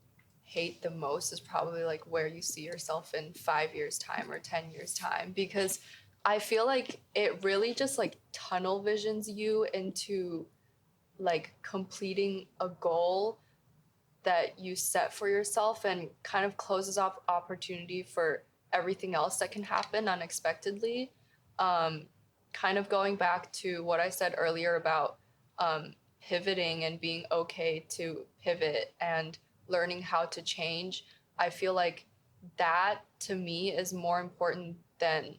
hate the most is probably like where you see yourself in 5 years time or 10 years time, because I feel like it really just like tunnel visions you into like completing a goal that you set for yourself and kind of closes off opportunity for everything else that can happen unexpectedly. Kind of going back to what I said earlier about pivoting and being okay to pivot and learning how to change, I feel like that to me is more important than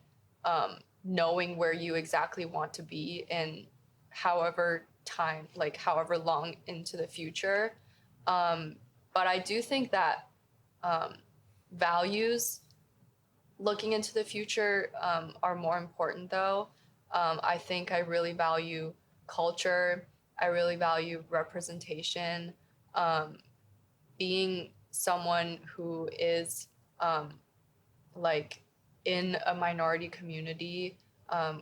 knowing where you exactly want to be in however time, like however long into the future. But I do think that values looking into the future are more important though. I think I really value culture. I really value representation. Being someone who is like in a minority community,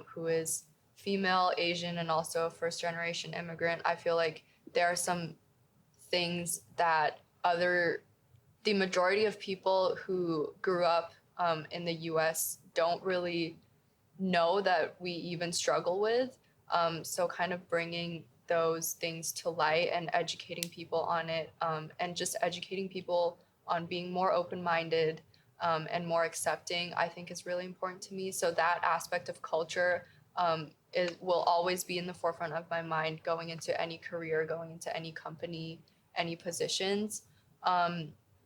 who is female, Asian, and also a first-generation immigrant, I feel like there are some things that the majority of people who grew up in the US don't really know that we even struggle with. So kind of bringing those things to light and educating people on it, and just educating people on being more open-minded and more accepting, I think is really important to me. So that aspect of culture will always be in the forefront of my mind going into any career, going into any company, any positions.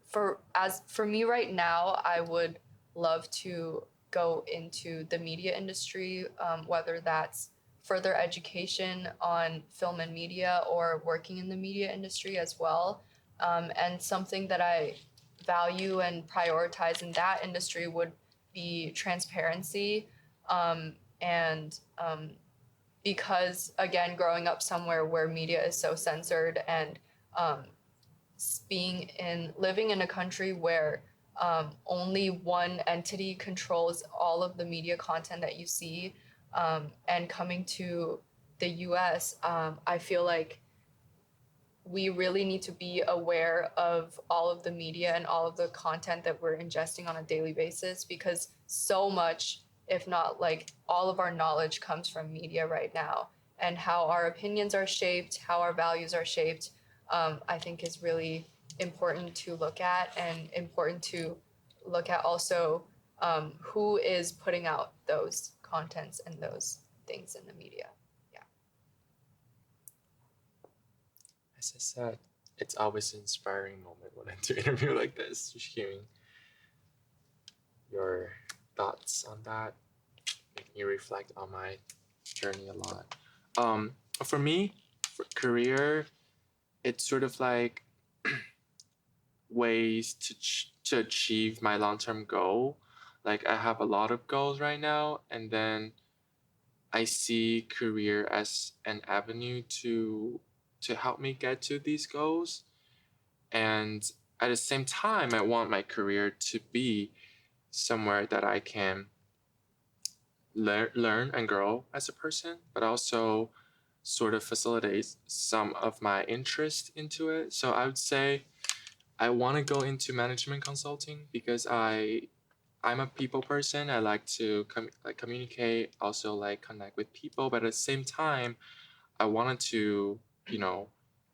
For me right now, I would love to go into the media industry, whether that's further education on film and media or working in the media industry as well. And something that I value and prioritize in that industry would be transparency. And because, again, growing up somewhere where media is so censored and living in a country where only one entity controls all of the media content that you see, and coming to the US, I feel like we really need to be aware of all of the media and all of the content that we're ingesting on a daily basis, because so much, if not like all of our knowledge, comes from media right now. And how our opinions are shaped, how our values are shaped, I think is really important to look at and important to look at also who is putting out those contents and those things in the media. As I said, it's always an inspiring moment when I do an interview like this, just hearing your thoughts on that, making me reflect on my journey a lot. For me, for career, it's sort of like ways to achieve my long-term goal. Like I have a lot of goals right now, and then I see career as an avenue to help me get to these goals. And at the same time, I want my career to be somewhere that I can learn and grow as a person, but also sort of facilitate some of my interest into it. So I would say I want to go into management consulting because I'm a people person. I like to communicate, also like connect with people, but at the same time, I wanted to,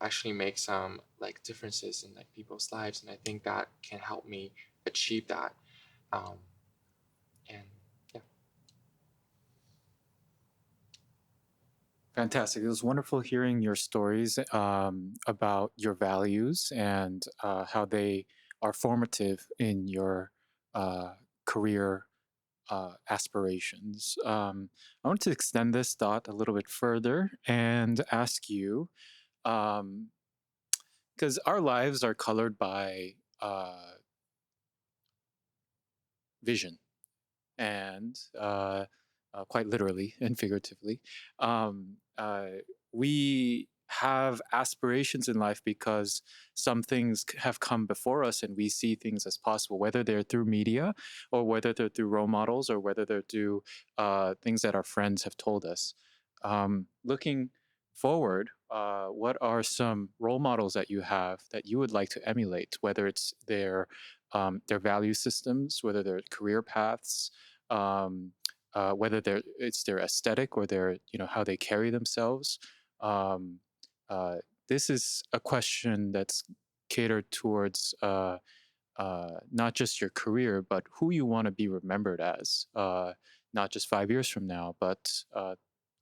actually make some like differences in like people's lives, and I think that can help me achieve that. And yeah. Fantastic. It was wonderful hearing your stories about your values and how they are formative in your career aspirations. I want to extend this thought a little bit further and ask you, because our lives are colored by vision and quite literally and figuratively. Um, uh, we have aspirations in life because some things have come before us and we see things as possible, whether they're through media or whether they're through role models or whether they're through things that our friends have told us. Looking forward, what are some role models that you have that you would like to emulate, whether it's their value systems, whether they're career paths, whether it's their aesthetic or their how they carry themselves. Um, this is a question that's catered towards not just your career, but who you want to be remembered as, not just 5 years from now, but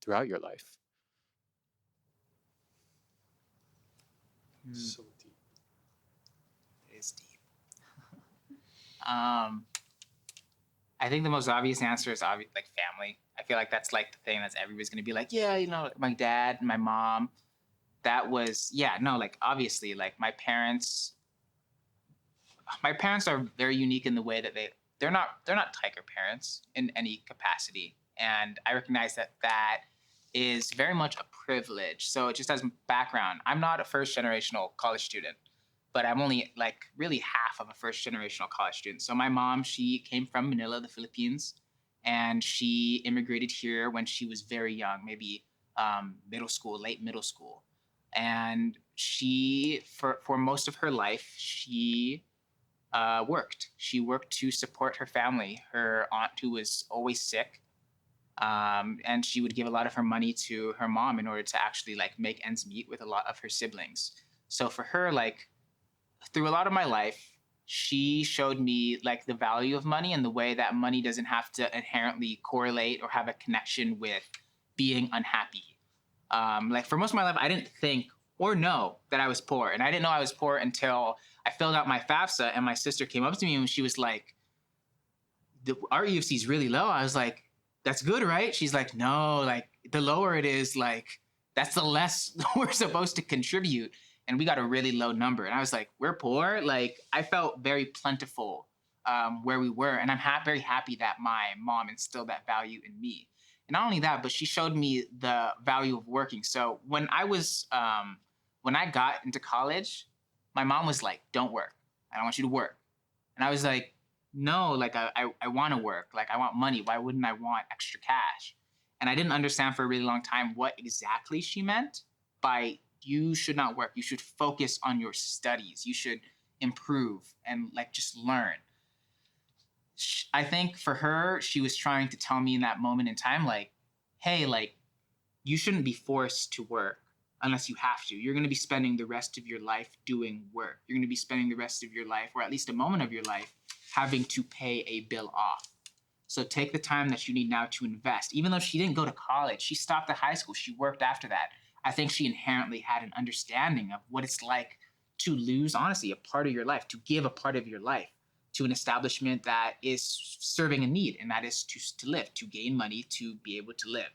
throughout your life. So deep. It is deep. I think the most obvious answer is like family. I feel like that's like the thing that's everybody's gonna be like, yeah, my dad, my mom. That was like obviously like my parents. My parents are very unique in the way that they're not tiger parents in any capacity, and I recognize that is very much a privilege. So just as background, I'm not a first generational college student, but I'm only like really half of a first generational college student. So my mom, she came from Manila, the Philippines, and she immigrated here when she was very young, maybe middle school, late middle school. And she, for most of her life, she worked. She worked to support her family. Her aunt, who was always sick, and she would give a lot of her money to her mom in order to actually like make ends meet with a lot of her siblings. So for her, like through a lot of my life, she showed me like the value of money and the way that money doesn't have to inherently correlate or have a connection with being unhappy. Like for most of my life, I didn't think or know that I was poor, and I didn't know I was poor until I filled out my FAFSA, and my sister came up to me and she was like, "Our EFC is really low." I was like, "That's good, right?" She's like, "No, like the lower it is, like that's the less we're supposed to contribute." And we got a really low number. And I was like, we're poor? Like, I felt very plentiful where we were. And I'm very happy that my mom instilled that value in me. And not only that, but she showed me the value of working. So when I got into college, my mom was like, don't work. I don't want you to work. And I was like, no, like I want to work. Like I want money. Why wouldn't I want extra cash? And I didn't understand for a really long time what exactly she meant by you should not work. You should focus on your studies. You should improve and like just learn. I think for her, she was trying to tell me in that moment in time, like, hey, like you shouldn't be forced to work unless you have to. You're going to be spending the rest of your life doing work. You're going to be spending the rest of your life, or at least a moment of your life, having to pay a bill off. So take the time that you need now to invest. Even though she didn't go to college, she stopped at high school, she worked after that. I think she inherently had an understanding of what it's like to lose, honestly, a part of your life, to give a part of your life to an establishment that is serving a need, and that is to live, to gain money, to be able to live.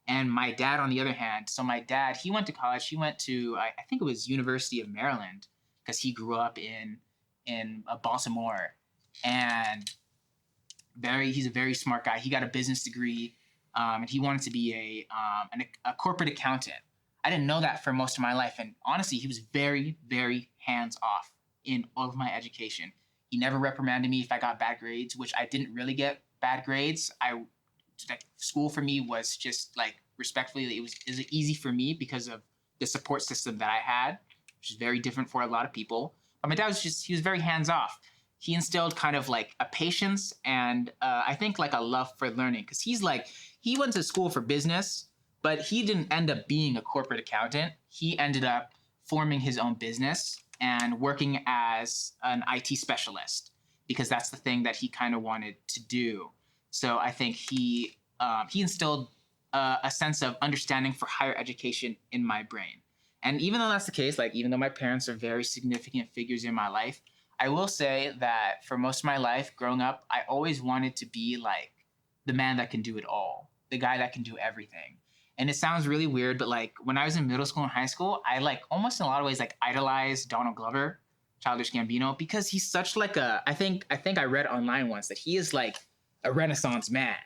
And my dad, on the other hand, so my dad, he went to college. He went to, I think it was University of Maryland, because he grew up in Baltimore. And he's a very smart guy. He got a business degree, and he wanted to be a corporate accountant. I didn't know that for most of my life. And honestly, he was very, very hands off in all of my education. He never reprimanded me if I got bad grades, which I didn't really get bad grades. School for me was just like, respectfully, it was easy for me because of the support system that I had, which is very different for a lot of people. But my dad he was very hands off. He instilled kind of like a patience and I think like a love for learning, because he went to school for business, but he didn't end up being a corporate accountant. He ended up forming his own business and working as an IT specialist, because that's the thing that he kind of wanted to do. So I think he instilled a sense of understanding for higher education in my brain. And even though that's the case, like even though my parents are very significant figures in my life, I will say that for most of my life growing up, I always wanted to be like the man that can do it all, the guy that can do everything. And it sounds really weird, but like when I was in middle school and high school, I like almost in a lot of ways like idolized Donald Glover, Childish Gambino, because he's such like I think I read online once that he is like a Renaissance man.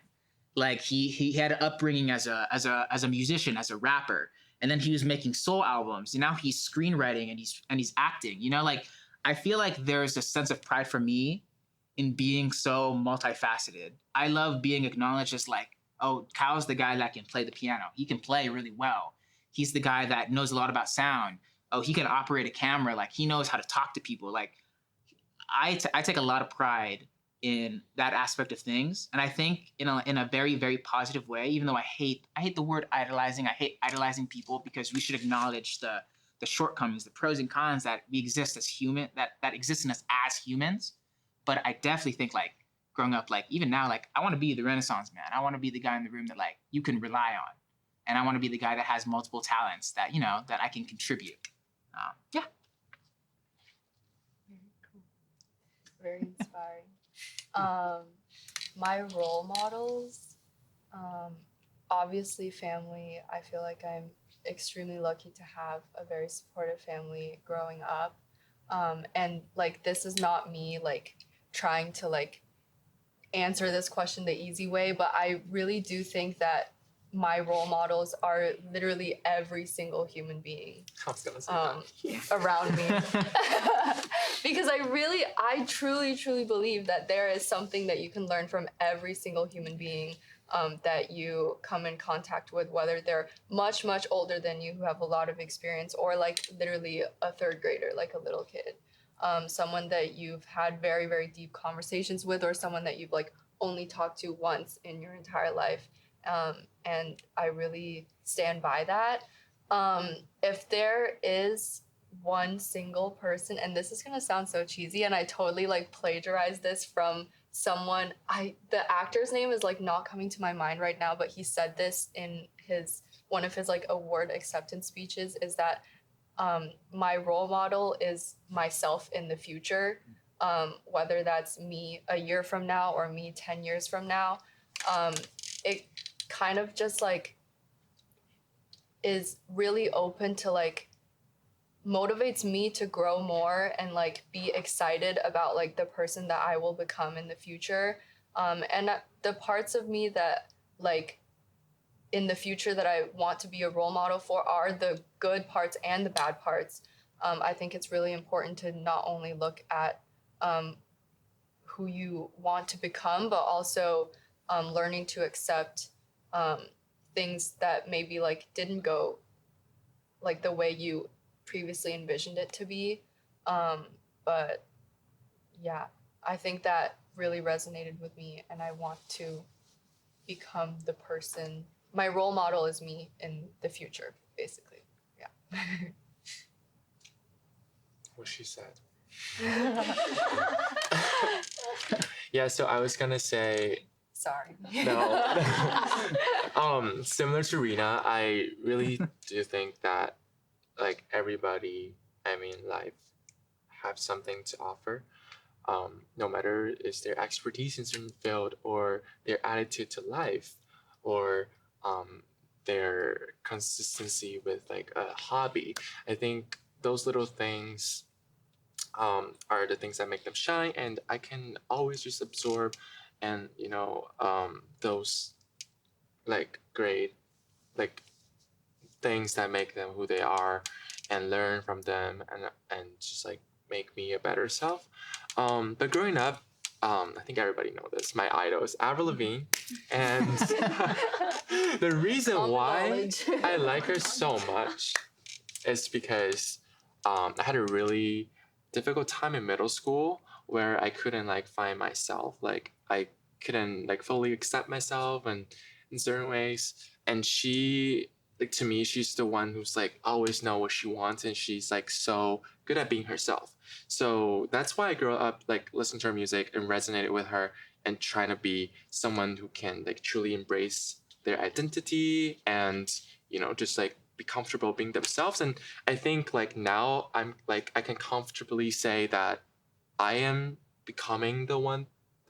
Like he had an upbringing as a musician, as a rapper, and then he was making soul albums, and now he's screenwriting and he's acting. You know, like I feel like there's a sense of pride for me in being so multifaceted. I love being acknowledged as like, oh, Kyle's the guy that can play the piano. He can play really well. He's the guy that knows a lot about sound. Oh, he can operate a camera. Like he knows how to talk to people. Like I take a lot of pride in that aspect of things. And I think in a very, very positive way, even though I hate the word idolizing. I hate idolizing people, because we should acknowledge the shortcomings, the pros and cons that we exist as human, that exist in us as humans. But I definitely think like growing up, like even now, like I want to be the Renaissance man. I want to be the guy in the room that like you can rely on. And I want to be the guy that has multiple talents that, that I can contribute. Yeah. Very cool. Very inspiring. My role models, obviously family. I feel like I'm extremely lucky to have a very supportive family growing up. And like this is not me like trying to like answer this question the easy way, but I really do think that my role models are literally every single human being I was gonna say that. around me. Because I truly believe that there is something that you can learn from every single human being that you come in contact with, whether they're much older than you, who have a lot of experience, or like literally a third grader, like a little kid. Someone that you've had very, very deep conversations with, or someone that you've like only talked to once in your entire life. And I really stand by that. If there is one single person, and this is gonna sound so cheesy, and I totally like plagiarized this from someone, the actor's name is like not coming to my mind right now, but he said this in one of his like award acceptance speeches, is that my role model is myself in the future, whether that's me a year from now or me 10 years from now. It kind of just like is really open to like motivates me to grow more and like be excited about like the person that I will become in the future. And the parts of me that like in the future that I want to be a role model for are the good parts and the bad parts. I think it's really important to not only look at who you want to become, but also learning to accept things that maybe like didn't go like the way you previously envisioned it to be. But yeah, I think that really resonated with me, and I want to become the person. My role model is me in the future, basically. Yeah. What she said. Yeah, so I was gonna say Sorry. no. Similar to Rena, I really do think that like everybody, I mean, life have something to offer. No matter is their expertise in certain field or their attitude to life or their consistency with like a hobby. I think those little things are the things that make them shine, and I can always just absorb and those like great like things that make them who they are and learn from them and just like make me a better self. But growing up, I think everybody know this. My idol is Avril Lavigne, and the reason Common why knowledge. I like her so much is because I had a really difficult time in middle school where I couldn't like find myself. Like I couldn't like fully accept myself and in certain ways. And she like to me, she's the one who's like always know what she wants and she's like so good at being herself. So that's why I grew up like listening to her music and resonated with her and trying to be someone who can like truly embrace their identity and just like be comfortable being themselves. And I think like now I'm like I can comfortably say that I am becoming the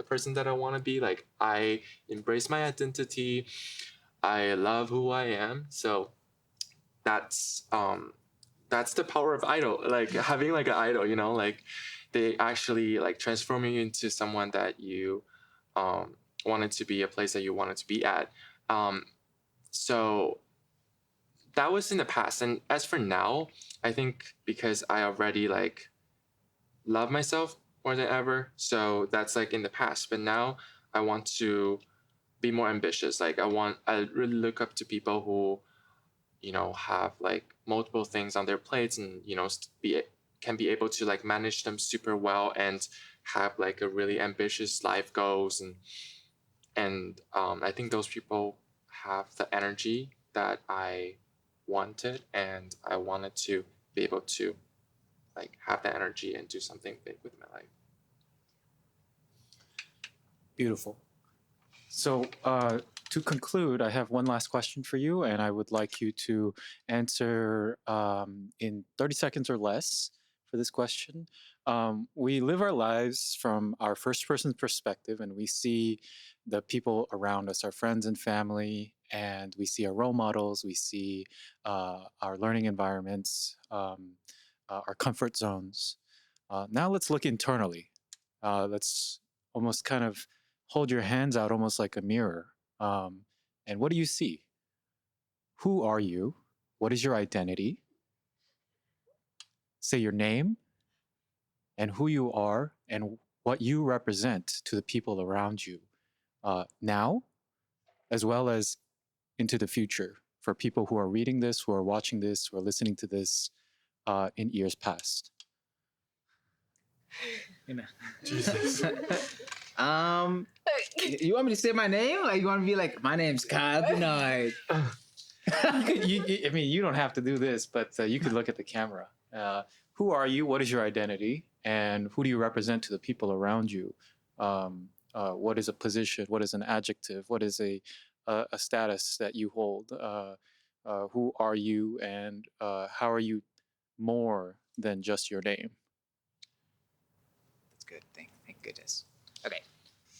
person that I want to be. Like I embrace my identity. I love who I am. So that's the power of idol. Like having like an idol, like they actually like transform you into someone that you wanted to be, a place that you wanted to be at. So that was in the past. And as for now, I think because I already like love myself more than ever, so that's like in the past. But now I want to be more ambitious. Like I really look up to people who have like multiple things on their plates and can be able to like manage them super well and have like a really ambitious life goals. And I think those people have the energy that I wanted, and I wanted to be able to like have that energy and do something big with my life. Beautiful. So to conclude, I have one last question for you, and I would like you to answer in 30 seconds or less for this question. We live our lives from our first person perspective, and we see the people around us, our friends and family, and we see our role models, we see our learning environments, our comfort zones. Now let's look internally. Let's almost kind of hold your hands out almost like a mirror. And what do you see? Who are you? What is your identity? Say your name and who you are and what you represent to the people around you now, as well as into the future for people who are reading this, who are watching this, who are listening to this in years past. Jesus. You want me to say my name? Like you want to be like, my name's Kyle Kinard. I mean, you don't have to do this, but you could look at the camera. Who are you? What is your identity? And who do you represent to the people around you? What is a position? What is an adjective? What is a status that you hold? Who are you? And how are you more than just your name? That's good. Thank goodness. Okay.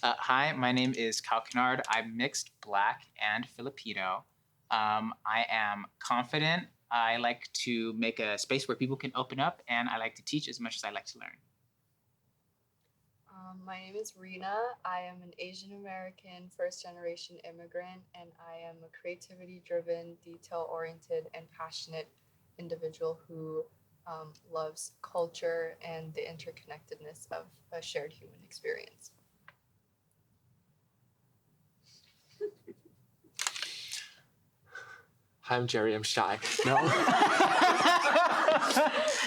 Hi, my name is Kyle Kinard. I'm mixed Black and Filipino. I am confident. I like to make a space where people can open up, and I like to teach as much as I like to learn. My name is Rena. I am an Asian American first generation immigrant, and I am a creativity driven, detail oriented, and passionate individual who loves culture and the interconnectedness of a shared human experience. Hi, I'm Jerry. I'm shy. No.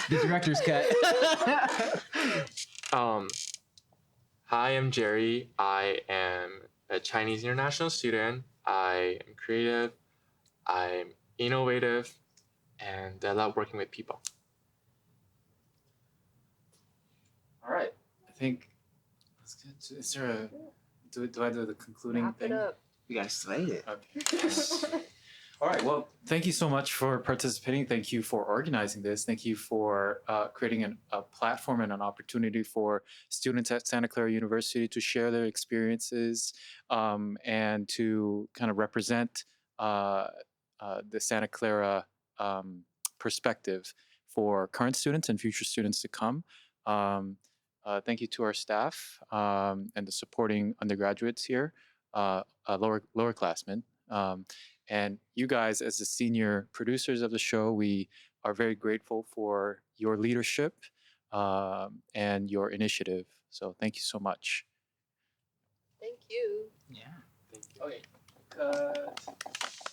The director's cut. Hi, I'm Jerry. I am a Chinese international student. I am creative. I'm innovative, and I love working with people. All right. I think that's good. Is there a do I do the concluding Wrap thing? it up. You guys slayed it. Okay. All right. Well, thank you so much for participating. Thank you for organizing this. Thank you for creating a platform and an opportunity for students at Santa Clara University to share their experiences and to kind of represent the Santa Clara perspective for current students and future students to come. Thank you to our staff and the supporting undergraduates here, lowerclassmen. And you guys, as the senior producers of the show, we are very grateful for your leadership and your initiative. So thank you so much. Thank you. Yeah. Thank you. Okay. Cut.